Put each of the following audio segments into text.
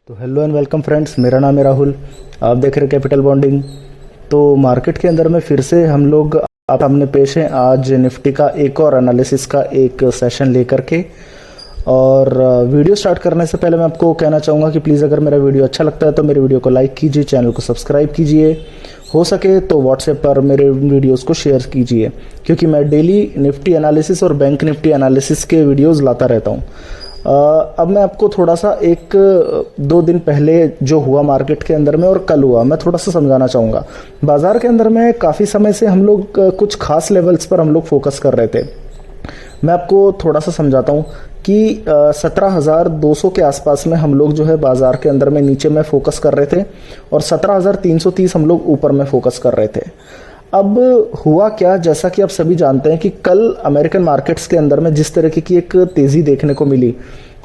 तो hello and welcome friends, मेरा नाम है राहुल। आप देख रहे हैं कैपिटल बॉन्डिंग। तो मार्केट के अंदर में फिर से हम लोग आप सामने पेश हैं आज निफ्टी का एक और एनालिसिस का एक सेशन लेकर के। और वीडियो स्टार्ट करने से पहले मैं आपको कहना चाहूँगा कि प्लीज़ अगर मेरा वीडियो अच्छा लगता है तो मेरे वीडियो को लाइक कीजिए, चैनल को सब्सक्राइब कीजिए, हो सके तो व्हाट्सएप पर मेरे वीडियोस को शेयर कीजिए, क्योंकि मैं डेली निफ्टी एनालिसिस और बैंक निफ्टी एनालिसिस के वीडियोस लाता रहता हूँ। अब मैं आपको थोड़ा सा एक दो दिन पहले जो हुआ मार्केट के अंदर में और कल हुआ, मैं थोड़ा सा समझाना चाहूँगा। बाज़ार के अंदर में काफ़ी समय से हम लोग कुछ खास लेवल्स पर हम लोग फोकस कर रहे थे। मैं आपको थोड़ा सा समझाता हूँ कि 17,200 के आसपास में हम लोग जो है बाज़ार के अंदर में नीचे में फोकस कर रहे थे और 17,330 हम लोग ऊपर में फोकस कर रहे थे। अब हुआ क्या, जैसा कि आप सभी जानते हैं कि कल अमेरिकन मार्केट्स के अंदर में जिस तरीके की एक तेज़ी देखने को मिली,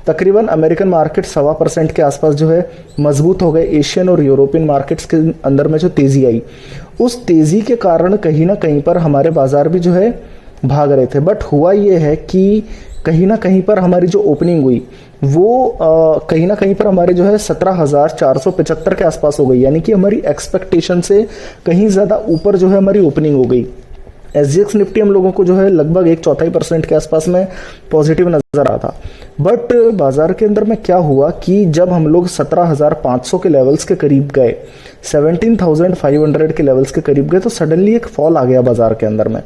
तकरीबन अमेरिकन मार्केट 1.25% के आसपास जो है मजबूत हो गए। एशियन और यूरोपियन मार्केट्स के अंदर में जो तेज़ी आई, उस तेज़ी के कारण कहीं ना कहीं पर हमारे बाज़ार भी जो है भाग रहे थे। बट हुआ ये है कि कहीं ना कहीं पर हमारी जो ओपनिंग हुई वो कहीं ना कहीं पर हमारे जो है 17,475 के आसपास हो गई, यानी कि हमारी एक्सपेक्टेशन से कहीं ज़्यादा ऊपर जो है हमारी ओपनिंग हो गई। SGX निफ्टी हम लोगों को जो है लगभग 1/4% के आसपास में पॉजिटिव नजर आ था। बट बाजार के अंदर में क्या हुआ कि जब हम लोग 17,500 के लेवल्स के करीब गए, 17,500 के लेवल्स के करीब गए, तो सडनली एक फॉल आ गया बाजार के अंदर में,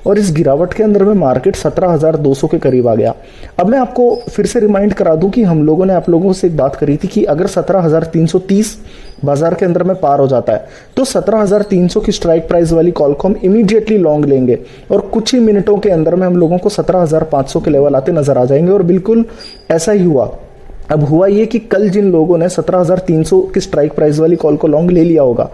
और इस गिरावट के अंदर में मार्केट 17,200 के करीब आ गया। अब मैं आपको फिर से रिमाइंड करा दूं कि हम लोगों ने आप लोगों से एक बात करी थी कि अगर 17,330 बाजार के अंदर में पार हो जाता है तो 17,300 की स्ट्राइक प्राइस वाली कॉल को हम इमीडिएटली लॉन्ग लेंगे और कुछ ही मिनटों के अंदर में हम लोगों को 17,500 के लेवल आते नजर आ जाएंगे। और बिल्कुल ऐसा ही हुआ। अब हुआ ये कि कल जिन लोगों ने 17,300 की स्ट्राइक प्राइस वाली कॉल को लॉन्ग ले लिया होगा,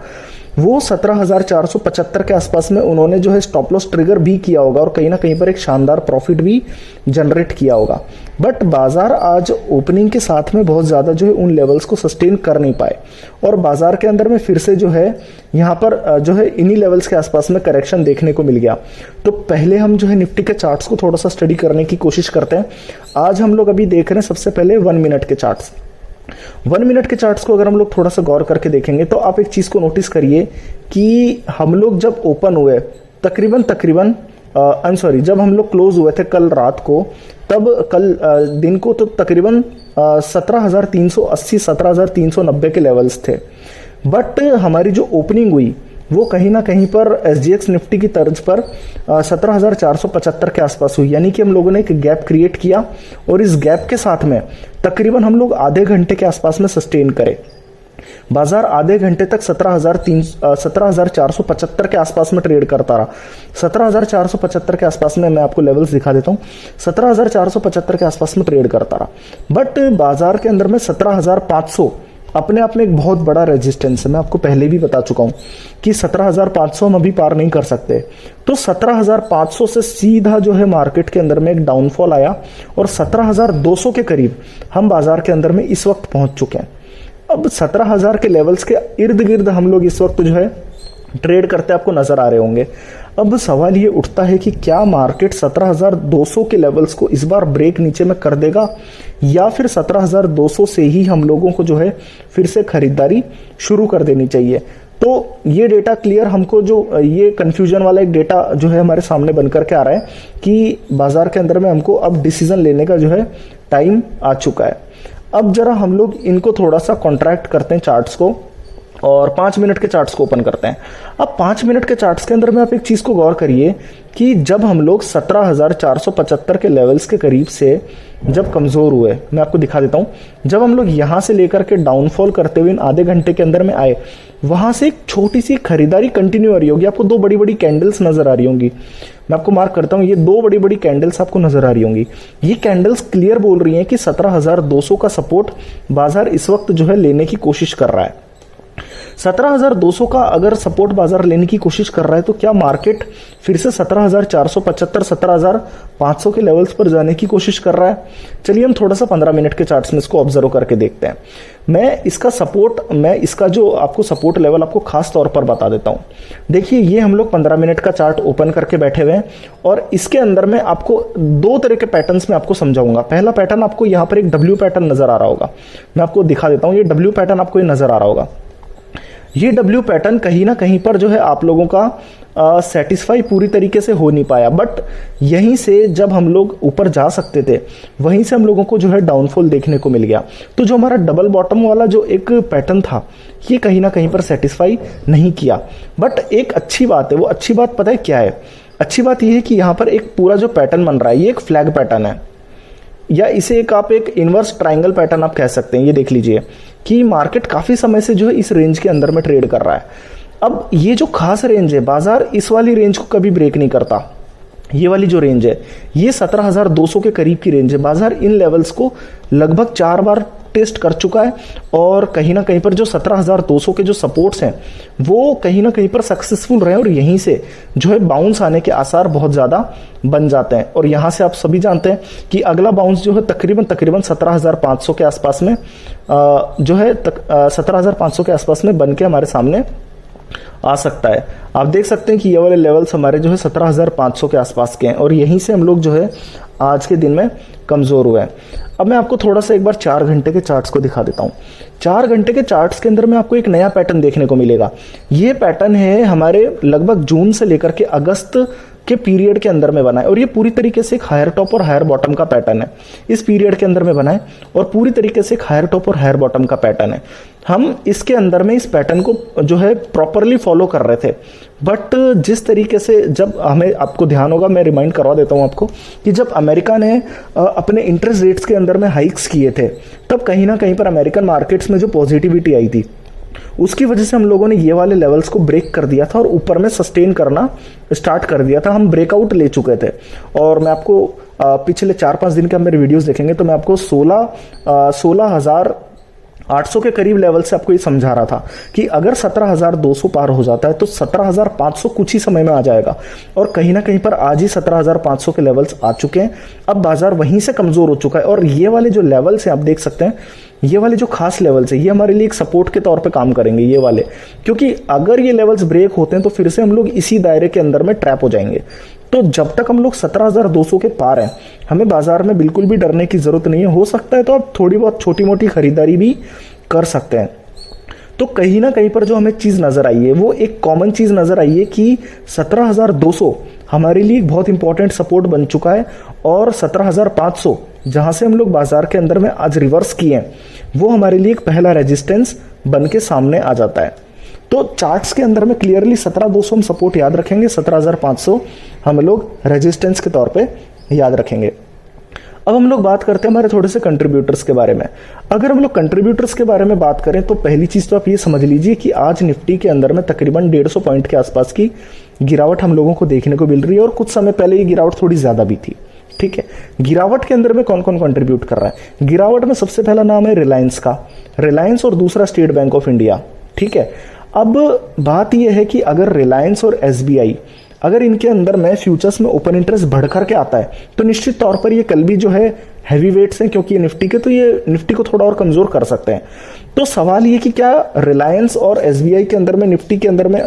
वो 17,475 के आसपास में उन्होंने जो है स्टॉप लॉस ट्रिगर भी किया होगा और कहीं ना कहीं पर एक शानदार प्रॉफिट भी जनरेट किया होगा। बट बाजार आज ओपनिंग के साथ में बहुत ज़्यादा जो है उन लेवल्स को सस्टेन कर नहीं पाए और बाजार के अंदर में फिर से जो है यहाँ पर जो है इन्हीं लेवल्स के आसपास में करेक्शन देखने को मिल गया। तो पहले हम जो है निफ्टी के चार्ट्स को थोड़ा सा स्टडी करने की कोशिश करते हैं। आज हम लोग अभी देख रहे हैं सबसे पहले 1 मिनट के चार्ट्स। 1 मिनट के चार्ट्स को अगर हम लोग थोड़ा सा गौर करके देखेंगे तो आप एक चीज को नोटिस करिए कि हम लोग जब ओपन हुए तकरीबन जब हम लोग क्लोज हुए थे कल रात को, तब कल दिन को तो तकरीबन 17,380 17,390 के लेवल्स थे। बट हमारी जो ओपनिंग हुई वो कहीं ना कहीं पर SGX निफ्टी की तर्ज पर 17,475 के आसपास हुई, यानी कि हम लोगों ने एक गैप क्रिएट किया और इस गैप के साथ में तकरीबन हम लोग आधे घंटे के आसपास में सस्टेन करे। बाजार आधे घंटे तक 17,475 के आसपास में ट्रेड करता रहा। 17,475 के आसपास में मैं आपको लेवल्स दिखा देता हूं। 17,475 के आसपास में ट्रेड करता रहा। बट बाजार के अंदर में 17,500 अपने आप में एक बहुत बड़ा रेजिस्टेंस है। मैं आपको पहले भी बता चुका हूं कि 17,500 हम अभी पार नहीं कर सकते। तो 17,500 से सीधा जो है मार्केट के अंदर में एक डाउनफॉल आया और 17,200 के करीब हम बाजार के अंदर में इस वक्त पहुंच चुके हैं। अब 17,000 के लेवल्स के इर्द गिर्द हम लोग इस वक्त जो है ट्रेड करते आपको नजर आ रहे होंगे। अब सवाल ये उठता है कि क्या मार्केट 17,200 के लेवल्स को इस बार ब्रेक नीचे में कर देगा या फिर 17,200 से ही हम लोगों को जो है फिर से खरीदारी शुरू कर देनी चाहिए। तो ये डेटा क्लियर हमको जो ये कंफ्यूजन वाला एक डेटा जो है हमारे सामने बनकर के आ रहा है कि बाजार के अंदर में हमको अब डिसीजन लेने का जो है टाइम आ चुका है। अब जरा हम लोग इनको थोड़ा सा कॉन्ट्रैक्ट करते हैं चार्ट्स को और 5 मिनट के चार्ट्स को ओपन करते हैं। अब 5 मिनट के चार्ट्स के अंदर में आप एक चीज को गौर करिए कि जब हम लोग 17,475 के लेवल्स के करीब से जब कमजोर हुए, मैं आपको दिखा देता हूं, जब हम लोग यहां से लेकर के डाउनफॉल करते हुए आधे घंटे के अंदर में आए, वहां से एक छोटी सी खरीदारी कंटिन्यू आ रही होगी। आपको 2 बड़ी बड़ी कैंडल्स नजर आ रही होंगी। मैं आपको मार्क करता हूं, ये 2 बड़ी बड़ी कैंडल्स आपको नजर आ रही होंगी। ये कैंडल्स क्लियर बोल रही हैं कि 17,200 का सपोर्ट बाजार इस वक्त जो है लेने की कोशिश कर रहा है। 17,200 का अगर सपोर्ट बाजार लेने की कोशिश कर रहा है तो क्या मार्केट फिर से 17,475 17,500 के लेवल्स पर जाने की कोशिश कर रहा है? चलिए हम थोड़ा सा 15 मिनट के चार्ट्स में इसको ऑब्जर्व करके देखते हैं। मैं इसका जो आपको सपोर्ट लेवल आपको खास तौर पर बता देता हूं। देखिए ये हम लोग 15 मिनट का चार्ट ओपन करके बैठे हुए हैं और इसके अंदर में आपको दो तरह के पैटर्न्स में आपको समझाऊंगा। पहला पैटर्न आपको यहां पर एक डब्ल्यू पैटर्न नजर आ रहा होगा, मैं आपको दिखा देता हूं। ये डब्ल्यू पैटर्न आपको ये नजर आ रहा होगा। ये डब्ल्यू पैटर्न कहीं ना कहीं पर जो है आप लोगों का सेटिस्फाई पूरी तरीके से हो नहीं पाया, बट यहीं से जब हम लोग ऊपर जा सकते थे वहीं से हम लोगों को जो है डाउनफॉल देखने को मिल गया। तो जो हमारा डबल बॉटम वाला जो एक पैटर्न था ये कहीं ना कहीं पर सेटिस्फाई नहीं किया। बट एक अच्छी बात है, वो अच्छी बात पता है क्या है? अच्छी बात यह है कि यहाँ पर एक पूरा जो पैटर्न बन रहा है ये एक फ्लैग पैटर्न है, या इसे आप एक इनवर्स ट्रायंगल पैटर्न आप कह सकते हैं। ये देख लीजिए कि मार्केट काफी समय से जो है इस रेंज के अंदर में ट्रेड कर रहा है। अब ये जो खास रेंज है, बाजार इस वाली रेंज को कभी ब्रेक नहीं करता। ये वाली जो रेंज है ये 17,200 के करीब की रेंज है। बाजार इन लेवल्स को लगभग 4 बार टेस्ट कर चुका है और कहीं ना कहीं पर जो 17,200 के जो सपोर्ट्स हैं वो कहीं ना कहीं पर सक्सेसफुल रहे और यहीं से जो है बाउंस आने के आसार बहुत ज्यादा बन जाते हैं। और यहां से आप सभी जानते हैं कि अगला बाउंस जो है तकरीबन 17,500 के आसपास में जो है 17,500 के आसपास में बन के हमारे सामने आ सकता है। आप देख सकते हैं कि ये वाले लेवल्स हमारे जो है 17,500 के आसपास के हैं और यहीं से हम लोग जो है आज के दिन में कमजोर हुए हैं। अब मैं आपको थोड़ा सा एक बार 4 घंटे के चार्ट्स को दिखा देता हूं। 4 घंटे के चार्ट्स के अंदर में आपको एक नया पैटर्न देखने को मिलेगा। ये पैटर्न है हमारे लगभग जून से लेकर के अगस्त के पीरियड के अंदर में बना है और ये पूरी तरीके से एक हायर टॉप और हायर बॉटम का पैटर्न है। इस पीरियड के अंदर में बना है और पूरी तरीके से एक हायर टॉप और हायर बॉटम का पैटर्न है। हम इसके अंदर में इस पैटर्न को जो है प्रॉपरली फॉलो कर रहे थे, बट जिस तरीके से जब हमें, आपको ध्यान होगा, मैं रिमाइंड करवा देता हूं आपको कि जब अमेरिका ने अपने इंटरेस्ट रेट्स के अंदर में हाइक्स किए थे तब कहीं ना कहीं पर अमेरिकन मार्केट्स में जो पॉजिटिविटी आई थी उसकी वजह से हम लोगों ने ये वाले लेवल्स को ब्रेक कर दिया था और ऊपर में सस्टेन करना स्टार्ट कर दिया था। हम ब्रेकआउट ले चुके थे और मैं आपको पिछले 4-5 दिन के मेरे वीडियोस देखेंगे तो मैं आपको 16,800 के करीब लेवल से आपको ये समझा रहा था कि अगर 17,200 पार हो जाता है तो 17,500 कुछ ही समय में आ जाएगा और कहीं ना कहीं पर आज ही 17,500 के लेवल्स आ चुके हैं। अब बाजार वहीं से कमजोर हो चुका है और ये वाले जो लेवल्स हैं आप देख सकते हैं, ये वाले जो खास लेवल्स है ये हमारे लिए एक सपोर्ट के तौर पे काम करेंगे ये वाले, क्योंकि अगर ये लेवल्स ब्रेक होते हैं तो फिर से हम लोग इसी दायरे के अंदर में ट्रैप हो जाएंगे। तो जब तक हम लोग 17,200 के पार हैं हमें बाजार में बिल्कुल भी डरने की जरूरत नहीं है। हो सकता है तो आप थोड़ी बहुत छोटी मोटी खरीदारी भी कर सकते हैं। तो कहीं ना कहीं पर जो हमें चीज नजर आई है वो एक कॉमन चीज नजर आई है कि 17,200 हमारे लिए एक बहुत इंपॉर्टेंट सपोर्ट बन चुका है और 17,500 जहां से हम लोग बाजार के अंदर में आज रिवर्स किए हैं वो हमारे लिए एक पहला रेजिस्टेंस बन के सामने आ जाता है। तो चार्ट्स के अंदर में क्लियरली 17,200 हम सपोर्ट याद रखेंगे, 17,500 हम लोग रेजिस्टेंस के तौर पे याद रखेंगे। अब हम लोग बात करते हैं हमारे थोड़े से कंट्रीब्यूटर्स के बारे में। अगर हम लोग कंट्रीब्यूटर्स के बारे में बात करें तो पहली चीज तो आप ये समझ लीजिए कि आज निफ्टी के अंदर में तकरीबन 150 पॉइंट के आसपास की गिरावट हम लोगों को देखने को मिल रही है और कुछ समय पहले ये गिरावट थोड़ी ज्यादा भी थी। ठीक है, गिरावट के अंदर में कौन कौन कंट्रीब्यूट कर रहा है? गिरावट में सबसे पहला नाम है रिलायंस का, रिलायंस और दूसरा स्टेट बैंक ऑफ इंडिया। ठीक है, अब बात यह है कि अगर रिलायंस और एसबीआई अगर इनके अंदर में फ्यूचर्स में ओपन इंटरेस्ट बढ़ करके आता है तो निश्चित तौर पर ये कल भी जो है हैवी वेट्स हैं, क्योंकि ये निफ्टी के, तो ये निफ्टी को थोड़ा और कमजोर कर सकते हैं। तो सवाल ये कि क्या रिलायंस और एसबीआई के अंदर में निफ्टी के अंदर में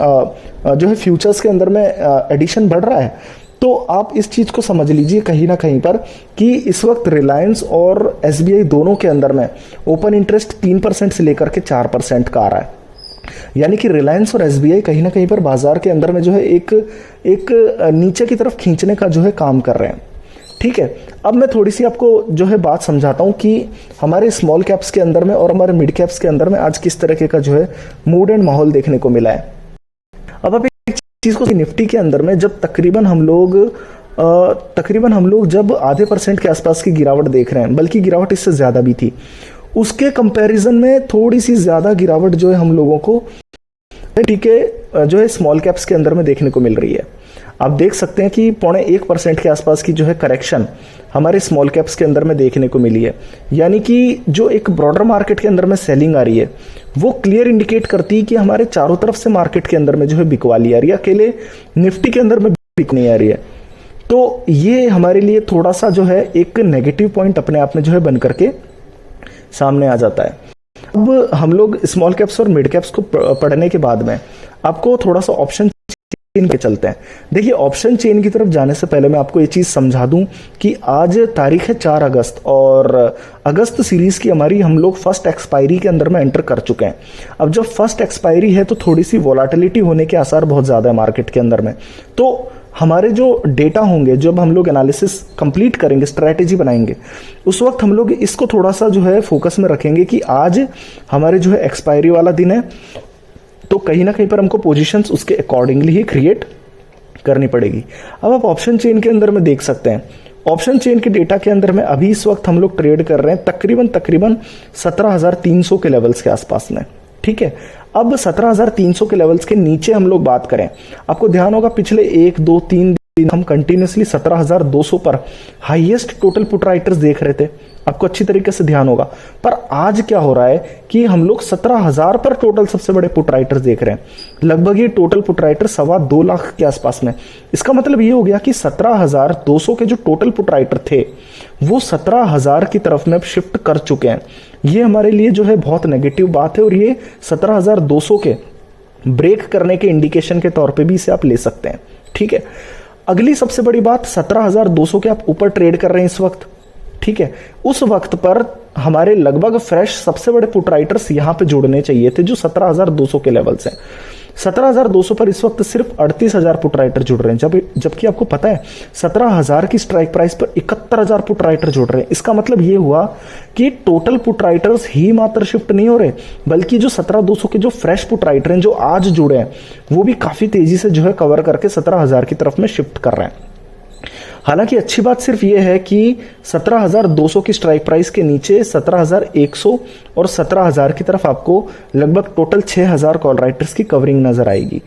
जो है फ्यूचर्स के अंदर में एडिशन बढ़ रहा है? तो आप इस चीज को समझ लीजिए कहीं ना कहीं पर कि इस वक्त रिलायंस और एसबीआई दोनों के अंदर में ओपन इंटरेस्ट 3% से लेकर के 4% का आ रहा है। यानी कि रिलायंस और एसबीआई कहीं ना कहीं पर बाजार के अंदर में जो है एक नीचे की तरफ खींचने का जो है काम कर रहे हैं। ठीक है, अब मैं थोड़ी सी आपको जो है बात समझाता हूं कि हमारे स्मॉल कैप्स के अंदर में और हमारे मिड कैप्स के अंदर में आज किस तरह का जो है मूड एंड माहौल देखने को मिला है। अब आप एक चीज को, निफ्टी के अंदर में जब तकरीबन हम लोग जब आधे % के आसपास की गिरावट देख रहे हैं, बल्कि गिरावट इससे ज्यादा भी थी, उसके कंपैरिजन में थोड़ी सी ज्यादा गिरावट जो है हम लोगों को ठीक है जो है स्मॉल कैप्स के अंदर में देखने को मिल रही है। आप देख सकते हैं कि 0.1% के आसपास की जो है करेक्शन हमारे स्मॉल कैप्स के अंदर में देखने को मिली है। यानी कि जो एक ब्रॉडर मार्केट के अंदर में सेलिंग आ रही है वो क्लियर इंडिकेट करती है कि हमारे चारों तरफ से मार्केट के अंदर में जो है बिकवाली आ रही है, अकेले निफ्टी के अंदर में बिक नहीं आ रही है। तो ये हमारे लिए थोड़ा सा जो है एक नेगेटिव पॉइंट अपने आप में जो है बन करके सामने आ जाता है। अब हम लोग स्मॉल कैप्स और मिड कैप्स को पढ़ने के बाद में आपको थोड़ा सा ऑप्शन चेन पे चलते हैं। देखिए, ऑप्शन चेन की तरफ जाने से पहले मैं आपको ये चीज समझा दूं कि आज तारीख है 4 अगस्त और अगस्त सीरीज की हमारी हम लोग फर्स्ट एक्सपायरी के अंदर में एंटर कर चुके हैं। अब जब फर्स्ट एक्सपायरी है तो थोड़ी सी वोलाटिलिटी होने के आसार बहुत ज्यादा है मार्केट के अंदर में। तो हमारे जो डेटा होंगे, जब हम लोग एनालिसिस कंप्लीट करेंगे, स्ट्रैटेजी बनाएंगे, उस वक्त हम लोग इसको थोड़ा सा जो है फोकस में रखेंगे कि आज हमारे जो है एक्सपायरी वाला दिन है, तो कहीं ना कहीं पर हमको पोजीशंस उसके अकॉर्डिंगली ही क्रिएट करनी पड़ेगी। अब आप ऑप्शन चेन के अंदर में देख सकते हैं, ऑप्शन चेन के डेटा के अंदर में अभी इस वक्त हम लोग ट्रेड कर रहे हैं तकरीबन 17,300 के लेवल्स के आसपास में। ठीक है, अब 17,300 के लेवल्स के नीचे हम लोग बात करें, आपको ध्यान होगा पिछले 1 2 3 दिन हम कंटिन्यूसली 17,200 पर हाईएस्ट टोटल पुट राइटर्स देख रहे थे, आपको अच्छी तरीके से ध्यान होगा। पर आज क्या हो रहा है कि हम लोग 17,000 पर टोटल सबसे बड़े पुट राइटर्स देख रहे हैं। लगभग ये टोटल पुट राइटर 2.25 लाख के आसपास में। इसका मतलब ये हो गया कि 17,200 के जो टोटल पुट राइटर थे वो 17,000 की तरफ में अब शिफ्ट कर चुके हैं। ये हमारे लिए जो है बहुत नेगेटिव बात है और ये 17,200 के ब्रेक करने के इंडिकेशन के तौर पे भी इसे आप ले सकते हैं। ठीक है, अगली सबसे बड़ी बात, 17,200 के आप ऊपर ट्रेड कर रहे हैं इस वक्त। ठीक है, उस वक्त पर हमारे लगभग फ्रेश सबसे बड़े पुट राइटर्स यहां पे जुड़ने चाहिए थे जो 17,200 के लेवल से। 17,200 पर इस वक्त सिर्फ 38,000 पुट राइटर जुड़ रहे हैं, जबकि आपको पता है 17,000 की स्ट्राइक प्राइस पर 71,000 पुट राइटर जुड़ रहे हैं। इसका मतलब ये हुआ कि टोटल पुट राइटर्स ही मात्र शिफ्ट नहीं हो रहे, बल्कि जो 17,200 के जो फ्रेश पुट राइटर हैं जो आज जुड़े हैं वो भी काफी तेजी से जो है कवर करके 17,000 की तरफ में शिफ्ट कर रहे हैं। हालांकि अच्छी बात सिर्फ यह है कि 17,200 की स्ट्राइक प्राइस के नीचे 17,100 और 17,000 की तरफ आपको लगभग टोटल 6,000 कॉल राइटर्स की कवरिंग नजर आएगी।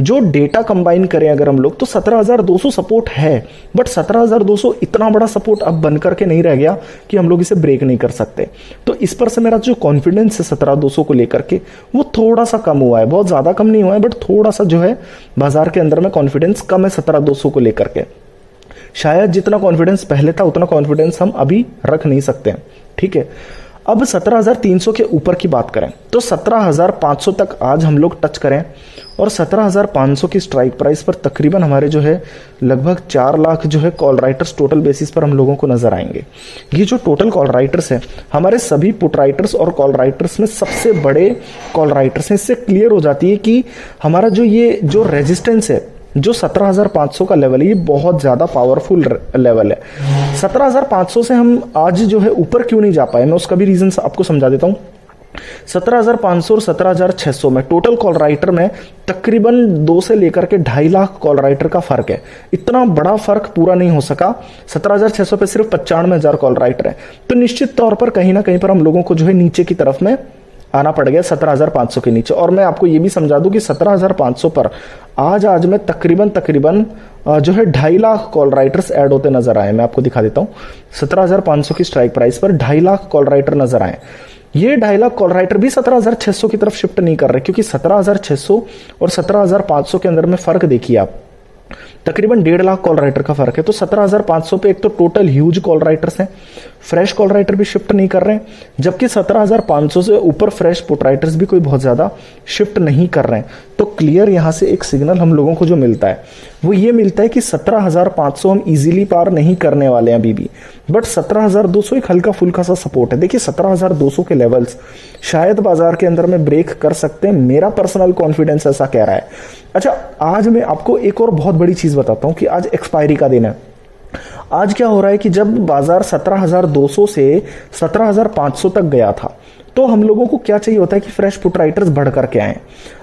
जो डेटा कंबाइन करें अगर हम लोग तो 17,200 सपोर्ट है, बट 17,200 इतना बड़ा सपोर्ट अब बन करके नहीं रह गया कि हम लोग इसे ब्रेक नहीं कर सकते। तो इस पर से मेरा जो कॉन्फिडेंस है 17,200 को लेकर के वो थोड़ा सा कम हुआ है, बहुत ज्यादा कम नहीं हुआ है, बट थोड़ा सा जो है बाजार के अंदर में कॉन्फिडेंस कम है 17,200 को लेकर के। शायद जितना कॉन्फिडेंस पहले था उतना कॉन्फिडेंस हम अभी रख नहीं सकते हैं। ठीक है, अब 17,300 के ऊपर की बात करें तो 17,500 तक आज हम लोग टच करें और 17,500 की स्ट्राइक प्राइस पर तकरीबन हमारे जो है लगभग 4 लाख जो है कॉल राइटर्स टोटल बेसिस पर हम लोगों को नजर आएंगे। ये जो टोटल कॉल राइटर्स है हमारे सभी पुट राइटर्स और कॉल राइटर्स में सबसे बड़े कॉल राइटर्स हैं। इससे क्लियर हो जाती है कि हमारा जो ये जो रेजिस्टेंस है, जो 17,500 का लेवल है, ये बहुत ज्यादा पावरफुल लेवल है। 17,500 से हम आज जो है ऊपर क्यों नहीं जा पाए, मैं उसका भी रीजन आपको समझा देता हूं। 17,500 और 17,600 में टोटल कॉल राइटर में तकरीबन 2 से लेकर के 2.5 लाख कॉल राइटर का फर्क है। इतना बड़ा फर्क पूरा नहीं हो सका। 17,600 पे सिर्फ 95,000 कॉल राइटर है, तो निश्चित तौर पर कहीं ना कहीं पर हम लोगों को जो है नीचे की तरफ में आना पड़ गया 17,500 के नीचे। और मैं आपको ये भी समझा दूं कि 17,500 पर आज में तकरीबन जो है 2.5 लाख कॉल राइटर्स ऐड होते नजर आए। मैं आपको दिखा देता हूं, 17,500 की स्ट्राइक प्राइस पर 2.5 लाख कॉल राइटर नजर आए। ये 2.5 लाख कॉल राइटर भी 17,600 की तरफ शिफ्ट नहीं कर रहे, क्योंकि 17,600 और 17,500 के अंदर में फर्क देखिए आप, तकरीबन 1.5 लाख कॉल राइटर का फर्क है। तो 17,500 पे एक तो टोटल ह्यूज कॉल राइटर्स हैं, फ्रेश कॉल राइटर भी शिफ्ट नहीं कर रहे हैं, जबकि 17,500 से ऊपर फ्रेश पुट राइटर्स भी कोई बहुत ज्यादा शिफ्ट नहीं कर रहे हैं। तो क्लियर यहां से एक सिग्नल हम लोगों को जो मिलता है वो ये मिलता है कि 17,500 हम इजीली पार नहीं करने वाले हैं अभी भी, बट 17,200 एक हल्का फुल्का सा सपोर्ट है। देखिए 17,200 के लेवल्स शायद बाजार के अंदर में ब्रेक कर सकते हैं, मेरा पर्सनल कॉन्फिडेंस ऐसा कह रहा है। अच्छा, आज मैं आपको एक और बहुत बड़ी चीज बताता हूं कि आज एक्सपायरी का दिन है। आज क्या हो रहा है कि जब बाजार 17,200 से 17,500 तक गया था तो हम लोगों को क्या चाहिए होता है कि फ्रेश पुट राइटर्स बढ़ करके आए।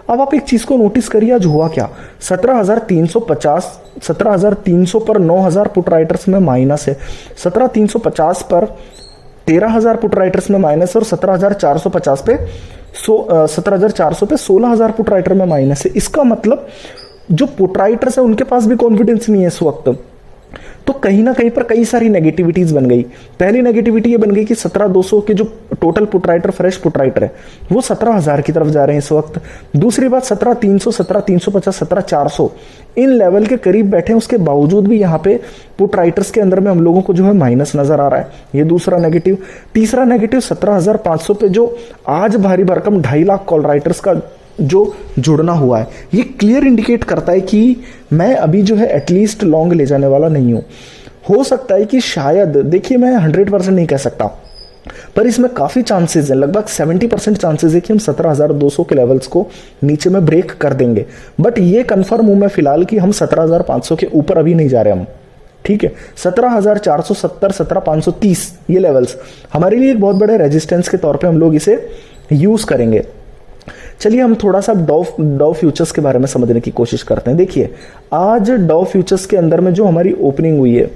अब आप एक चीज को नोटिस करिए, आज हुआ क्या, 17,300 पर 9,000 पुट राइटर्स में माइनस है, 17,350 पर 13,000 पुट राइटर्स में माइनस है और 17,450 पे 17,400 पे 16,000 पुट राइटर में माइनस है। इसका मतलब जो पुट राइटर्स है उनके पास भी कॉन्फिडेंस नहीं है इस वक्त। तो कहीं ना कहीं पर कई सारी नेगेटिविटीज बन गई। पहली नेगेटिविटी ये बन गई कि 17,200 के जो total put writer, fresh put writer है, वो 17,000 की तरफ जा रहे हैं इस वक्त। दूसरी बात 17,300, 17,350, 17,400 इन लेवल के करीब बैठे हैं, उसके बावजूद भी यहाँ पे पुट राइटर्स के अंदर में हम लोगों को जो है माइनस नजर आ रहा है। ये दूसरा नेगेटिव। तीसरा नेगेटिव 17,500 पे जो आज भारी भरकम 2.5 लाख कॉल राइटर्स का जो जुड़ना हुआ है, ये क्लियर इंडिकेट करता है कि मैं अभी जो है एटलीस्ट लॉन्ग ले जाने वाला नहीं हूं। हो सकता है कि शायद, देखिए मैं 100% नहीं कह सकता, पर इसमें काफी चांसेस है, लगभग 70% चांसेस है कि हम 17,200 के लेवल्स को नीचे में ब्रेक कर देंगे। बट ये कंफर्म हूं मैं फिलहाल कि हम 17,500 के ऊपर अभी नहीं जा रहे हम। ठीक है, 17,470, 17,530 ये लेवल्स हमारे लिए एक बहुत बड़े रेजिस्टेंस के तौर पे हम लोग इसे यूज करेंगे। चलिए हम थोड़ा सा डॉव फ्यूचर्स के बारे में समझने की कोशिश करते हैं। देखिए आज डॉव फ्यूचर्स के अंदर में जो हमारी ओपनिंग हुई है,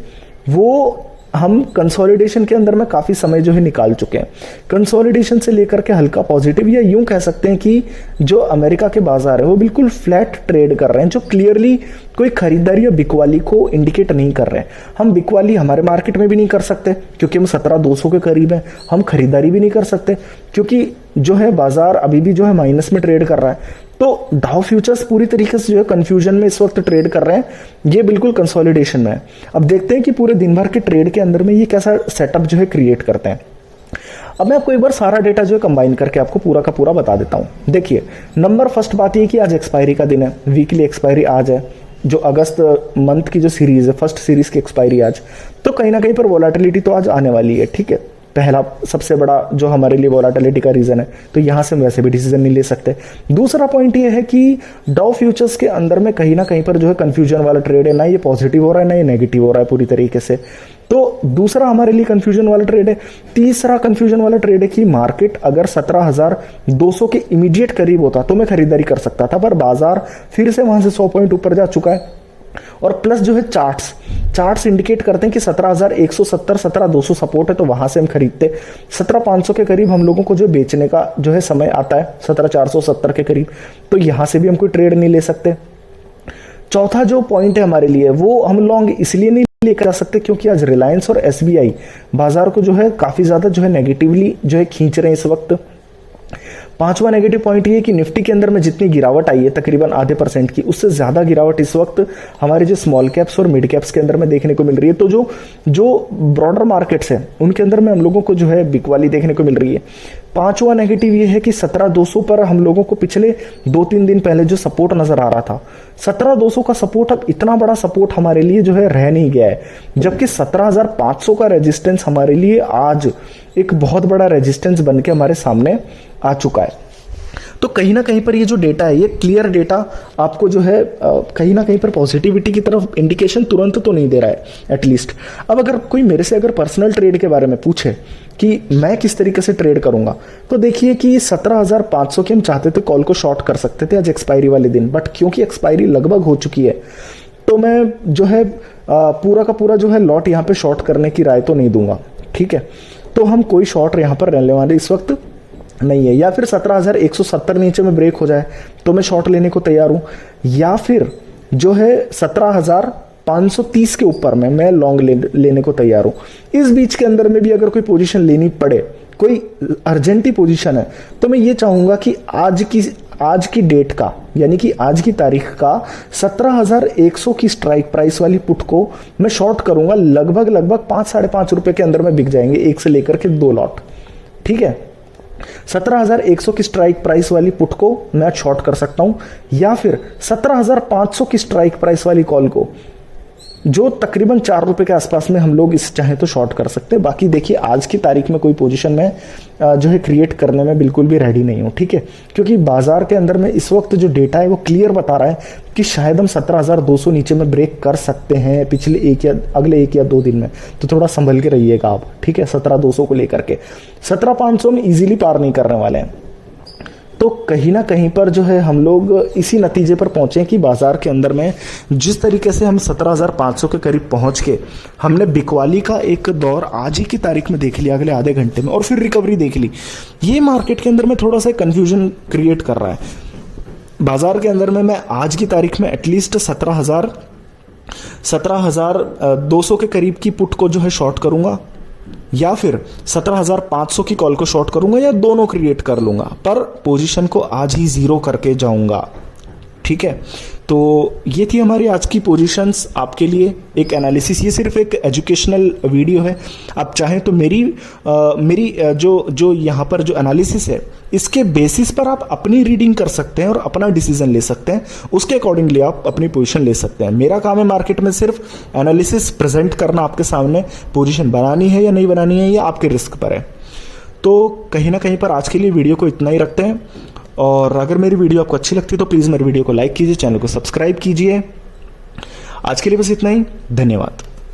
वो हम कंसोलिडेशन के अंदर में काफी समय जो है निकाल चुके हैं। कंसोलिडेशन से लेकर के हल्का पॉजिटिव, या यूं कह सकते हैं कि जो अमेरिका के बाजार है वो बिल्कुल फ्लैट ट्रेड कर रहे हैं, जो क्लियरली कोई खरीदारी या बिकवाली को इंडिकेट नहीं कर रहे हैं। हम बिकवाली हमारे मार्केट में भी नहीं कर सकते क्योंकि हम 17,200 के करीब हैं। हम खरीदारी भी नहीं कर सकते क्योंकि जो है बाजार अभी भी जो है माइनस में ट्रेड कर रहा है। तो डाउ फ्यूचर्स पूरी तरीके से जो है कंफ्यूजन में इस वक्त ट्रेड कर रहे हैं, ये बिल्कुल कंसोलिडेशन में है। अब देखते हैं कि पूरे दिन भर के ट्रेड के अंदर में ये कैसा सेटअप जो है क्रिएट करते हैं। अब मैं आपको एक बार सारा डेटा जो है कंबाइन करके आपको पूरा का पूरा बता देता हूं। देखिए नंबर फर्स्ट बात ये कि आज एक्सपायरी का दिन है, वीकली एक्सपायरी आज है, जो अगस्त मंथ की जो सीरीज है, फर्स्ट सीरीज की एक्सपायरी आज। तो कहीं ना कहीं पर वोलेटिलिटी तो आज आने वाली है। ठीक है, पहला सबसे बड़ा जो हमारे लिए वोलेटिलिटी का रीजन है, तो यहां से हम वैसे भी डिसीजन नहीं ले सकते। दूसरा पॉइंट ये है कि डाउ फ्यूचर्स के अंदर में कहीं ना कहीं पर जो है कंफ्यूजन वाला ट्रेड है, ना ये पॉजिटिव हो रहा है ना ये नेगेटिव हो रहा है पूरी तरीके से। तो दूसरा हमारे लिए कंफ्यूजन वाला ट्रेड है। तीसरा कंफ्यूजन वाला ट्रेड है कि मार्केट अगर 17,200 के इमीडिएट करीब होता तो मैं खरीदारी कर सकता था, पर बाजार फिर से वहां से 100 पॉइंट ऊपर जा चुका है। और प्लस जो है चार्ट्स इंडिकेट करते हैं कि 17,170, 17,200 सपोर्ट है, तो वहां से हम खरीदते। 17,500 के करीब हम लोगों को जो बेचने का जो है समय आता है, 17,470 के करीब, तो यहां से भी हम कोई ट्रेड नहीं ले सकते। चौथा जो पॉइंट है हमारे लिए, वो हम लॉन्ग इसलिए नहीं लेकर जा सकते क्योंकि आज रिलायंस और एसबीआई बाजार को जो है काफी ज्यादा जो है नेगेटिवली जो है खींच रहे हैं इस वक्त। पांचवा नेगेटिव पॉइंट ये कि निफ्टी के अंदर में जितनी गिरावट आई है तकरीबन आधे % की, उससे ज्यादा गिरावट इस वक्त हमारे जो स्मॉल कैप्स और मिड कैप्स के अंदर में देखने को मिल रही है। तो जो ब्रॉडर मार्केट्स हैं उनके अंदर में हम लोगों को जो है बिकवाली देखने को मिल रही है। पांचवा नेगेटिव ये है कि 17,200 पर हम लोगों को पिछले 2-3 दिन पहले जो सपोर्ट नजर आ रहा था, 17,200 का सपोर्ट अब इतना बड़ा सपोर्ट हमारे लिए जो है रह नहीं गया है, जबकि 17,500 का रेजिस्टेंस हमारे लिए आज एक बहुत बड़ा रेजिस्टेंस बन के हमारे सामने आ चुका है। तो कहीं ना कहीं पर ये जो डेटा है, ये क्लियर डेटा आपको जो है कहीं ना कहीं पर पॉजिटिविटी की तरफ इंडिकेशन तुरंत तो नहीं दे रहा है एटलीस्ट। अब अगर कोई मेरे से अगर पर्सनल ट्रेड के बारे में पूछे कि मैं किस तरीके से ट्रेड करूंगा, तो देखिए कि 17,500 के हम चाहते थे कॉल को शॉर्ट कर सकते थे आज एक्सपायरी वाले दिन, बट क्योंकि एक्सपायरी लगभग हो चुकी है तो मैं जो है पूरा का पूरा जो है लॉट यहाँ पे शॉर्ट करने की राय तो नहीं दूंगा। ठीक है, तो हम कोई शॉर्ट यहाँ पर रहने वाले इस वक्त नहीं है। या फिर 17,170 नीचे में ब्रेक हो जाए तो मैं शॉर्ट लेने को तैयार हूं, या फिर जो है 17,530 के ऊपर में मैं लॉन्ग लेने को तैयार हूं। इस बीच के अंदर में भी अगर कोई पोजीशन लेनी पड़े, कोई अर्जेंटी पोजीशन है, तो मैं ये चाहूंगा कि आज की डेट का, यानी कि आज की तारीख का 17,100 की स्ट्राइक प्राइस वाली पुट को मैं शॉर्ट करूंगा। लगभग 5-5.5 रुपए के अंदर में बिक जाएंगे, एक से लेकर के 2 लॉट। ठीक है, 17,100 की स्ट्राइक प्राइस वाली पुट को मैं शॉर्ट कर सकता हूं, या फिर 17,500 की स्ट्राइक प्राइस वाली कॉल को, जो तकरीबन 4 रुपए के आसपास में हम लोग इस चाहे तो शॉर्ट कर सकते हैं। बाकी देखिए आज की तारीख में कोई पोजीशन में जो है क्रिएट करने में बिल्कुल भी रेडी नहीं हूं। ठीक है, क्योंकि बाजार के अंदर में इस वक्त जो डेटा है वो क्लियर बता रहा है कि शायद हम 17,200 नीचे में ब्रेक कर सकते हैं पिछले अगले 1 या 2 दिन में। तो थोड़ा संभल के रहिएगा आप। ठीक है, 17,200 को लेकर के 17,500 में इजीली पार नहीं करने वाले हैं। तो कहीं ना कहीं पर जो है हम लोग इसी नतीजे पर पहुंचे कि बाजार के अंदर में जिस तरीके से हम 17,500 के करीब पहुंच के हमने बिकवाली का एक दौर आज ही की तारीख में देख लिया अगले आधे घंटे में, और फिर रिकवरी देख ली, ये मार्केट के अंदर में थोड़ा सा कंफ्यूजन क्रिएट कर रहा है। बाजार के अंदर में मैं आज की तारीख में एटलीस्ट 17,200 के करीब की पुट को जो है शॉर्ट करूंगा, या फिर 17,500 की कॉल को शॉर्ट करूंगा, या दोनों क्रिएट कर लूंगा, पर पोजीशन को आज ही जीरो करके जाऊंगा। ठीक है, तो ये थी हमारी आज की पोजीशंस आपके लिए एक एनालिसिस। ये सिर्फ एक एजुकेशनल वीडियो है। आप चाहें तो मेरी जो यहाँ पर जो एनालिसिस है इसके बेसिस पर आप अपनी रीडिंग कर सकते हैं और अपना डिसीजन ले सकते हैं, उसके अकॉर्डिंगली आप अपनी पोजीशन ले सकते हैं। मेरा काम है मार्केट में सिर्फ एनालिसिस प्रेजेंट करना आपके सामने, पोजीशन बनानी है या नहीं बनानी है ये आपके रिस्क पर है। तो कहीं ना कहीं पर आज के लिए वीडियो को इतना ही रखते हैं, और अगर मेरी वीडियो आपको अच्छी लगती है तो प्लीज़ मेरी वीडियो को लाइक कीजिए, चैनल को सब्सक्राइब कीजिए। आज के लिए बस इतना ही, धन्यवाद।